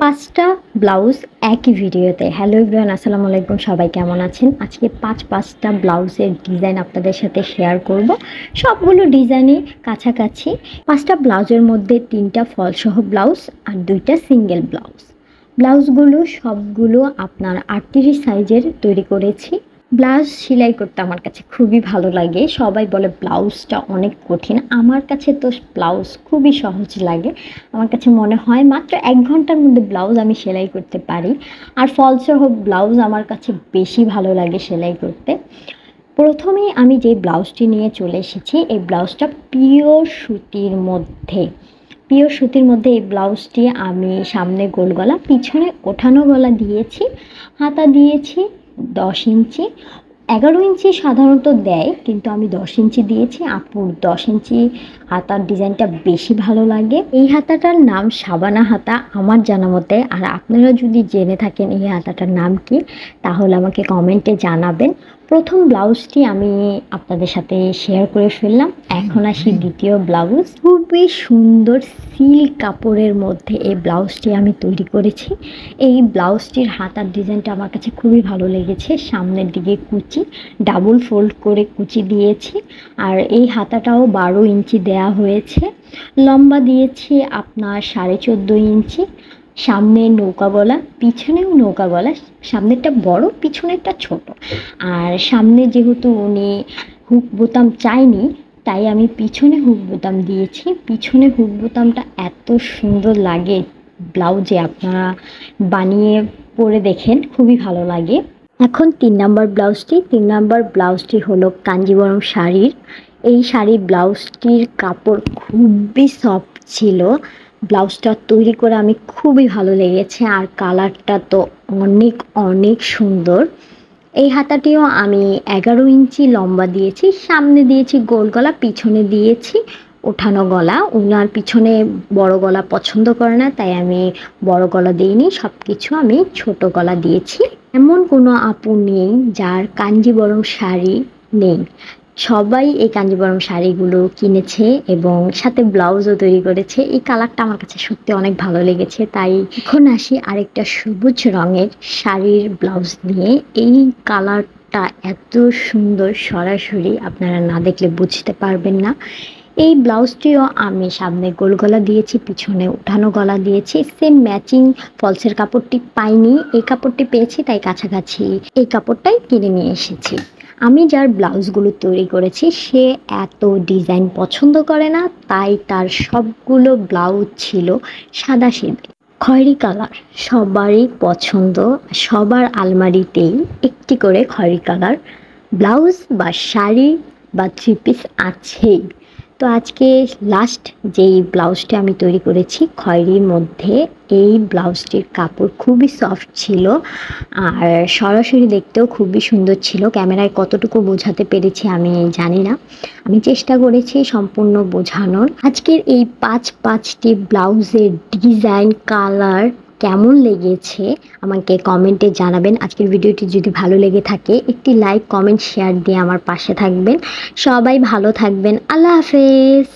পাঁচটা ব্লাউজ একই ভিডিওতে। হ্যালো এভরিওয়ান, আসসালামু আলাইকুম। সবাই কেমন আছেন? আজকে পাঁচটা ব্লাউজের ডিজাইন আপনাদের সাথে শেয়ার করব। সবগুলো ডিজাইনই কাছাকাছি। পাঁচটা ব্লাউজের মধ্যে তিনটা ফলসহ ব্লাউজ আর দুইটা সিঙ্গেল ব্লাউজ। ব্লাউজগুলো সবগুলো আপনার 38 সাইজের তৈরি করেছি। ব্লাউজ সেলাই করতে আমার কাছে খুবই ভালো লাগে। সবাই বলে ব্লাউজটা অনেক কঠিন, আমার কাছে তো ব্লাউজ খুবই সহজ লাগে। আমার কাছে মনে হয় মাত্র 1 ঘন্টার মধ্যে ব্লাউজ আমি সেলাই করতে পারি। আর ফলসহ ব্লাউজ আমার কাছে বেশি ভালো লাগে সেলাই করতে। প্রথমেই আমি যে ব্লাউজটি নিয়ে চলে এসেছি, এই ব্লাউজটা পিওর সুতির মধ্যে এই ব্লাউজটি আমি সামনে গোল গলা, পিছনে ওঠানো গলা দিয়েছি। হাতা দিয়েছি 10 ইঞ্চি। 11 ইঞ্চি সাধারণত দেয়, কিন্তু আমি 10 ইঞ্চি দিয়েছি। আপুর 10 ইঞ্চি হাতার ডিজাইনটা বেশি ভালো লাগে। এই হাতাটার নাম সাবানা হাতা আমার জানা মতে। আর আপনারা যদি জেনে থাকেন এই হাতাটার নাম কি, তাহলে আমাকে কমেন্টে জানাবেন। প্রথম ব্লাউজটি আমি আপনাদের সাথে শেয়ার করে ফেললাম। এখন আসি দ্বিতীয় ব্লাউজ। খুবই সুন্দর সিল্ক কাপড়ের মধ্যে এই ব্লাউজটি আমি তৈরি করেছি। এই ব্লাউজটির হাতার ডিজাইনটা আমার কাছে খুবই ভালো লেগেছে। সামনের দিকে কুচি, ডাবল ফোল্ড করে কুচি দিয়েছি। আর এই হাতাটাও 12 ইঞ্চি দেয়া হয়েছে। লম্বা দিয়েছি আপনার 14.5 ইঞ্চি। সামনে নৌকা গলা, পিছনেও নৌকা গলা। সামনেরটা বড়, পিছনেরটা ছোট। আর সামনে যেহেতু উনি হুক বোতাম চাইনি, তাই আমি পিছনে হুক বোতাম দিয়েছি। পিছনে হুক বোতামটা এত সুন্দর লাগে ব্লাউজে, আপনারা বানিয়ে পরে দেখেন, খুবই ভালো লাগে। এখন 3 নম্বর ব্লাউজটি হলো কাঞ্জিবরম শাড়ির। এই শাড়ির ব্লাউজটির কাপড় খুবই সফট ছিল। ব্লাউজটা তৈরি করে আমি খুবই ভালো লেগেছে। আর কালারটা তো অনেক অনেক সুন্দর। এই হাতাটিও আমি 11 ইঞ্চি লম্বা দিয়েছি। সামনে দিয়েছি গোল গলা, পিছনে দিয়েছি ওঠানো গলা। ওনার পিছনে বড় গলা পছন্দ করে না, তাই আমি বড় গলা দিইনি, সব কিছু আমি ছোট গলা দিয়েছি। এমন কোনো আপু নেই যার কাঞ্জিবরম শাড়ি নেই। সবাই এই কাঞ্জিবরম শাড়িগুলো কিনেছে এবং সাথে ব্লাউজও তৈরি করেছে। এই কালারটা আমার কাছে সত্যি অনেক ভালো লেগেছে। তাই এখন আসি আরেকটা সবুজ রঙের শাড়ির ব্লাউজ নিয়ে। এই কালারটা এত সুন্দর, সরাসরি আপনারা না দেখলে বুঝতে পারবেন না। এই ব্লাউজটিও আমি সামনে গোল গলা দিয়েছি, পিছনে উঠানো গলা দিয়েছি। সেম ম্যাচিং ফলসের কাপড়টি পাইনি, এই কাপড়টি পেয়েছি, তাই কাছাকাছি এই কাপড়টাই কিনে নিয়ে এসেছি। আমি যার ব্লাউজগুলো তৈরি করেছি সে এত ডিজাইন পছন্দ করে না, তাই তার সবগুলো ব্লাউজ ছিল সাদাসিধে খয়েরি কালার। সবারই পছন্দ, সবার আলমারিতেই একটি করে খয়েরি কালার ব্লাউজ বা শাড়ি বা 3 পিস আছেই। তো আজকে লাস্ট যেই ব্লাউজটা আমি তৈরি করেছি খয়েরির মধ্যে, এই ব্লাউজটির কাপড় খুবই সফট ছিল আর সরাসরি দেখতেও খুবই সুন্দর ছিল। ক্যামেরায় কতটুকু বোঝাতে পেরেছি আমি জানি না, আমি চেষ্টা করেছি সম্পূর্ণ বোঝানোর। আজকের এই পাঁচটি ব্লাউজের ডিজাইন, কালার কেমন লেগেছে আমাকে কমেন্টে জানাবেন। আজকের ভিডিওটি যদি ভালো লেগে থাকে একটি লাইক, কমেন্ট, শেয়ার দিয়ে আমার পাশে থাকবেন। সবাই ভালো থাকবেন। আল্লাহ হাফেজ।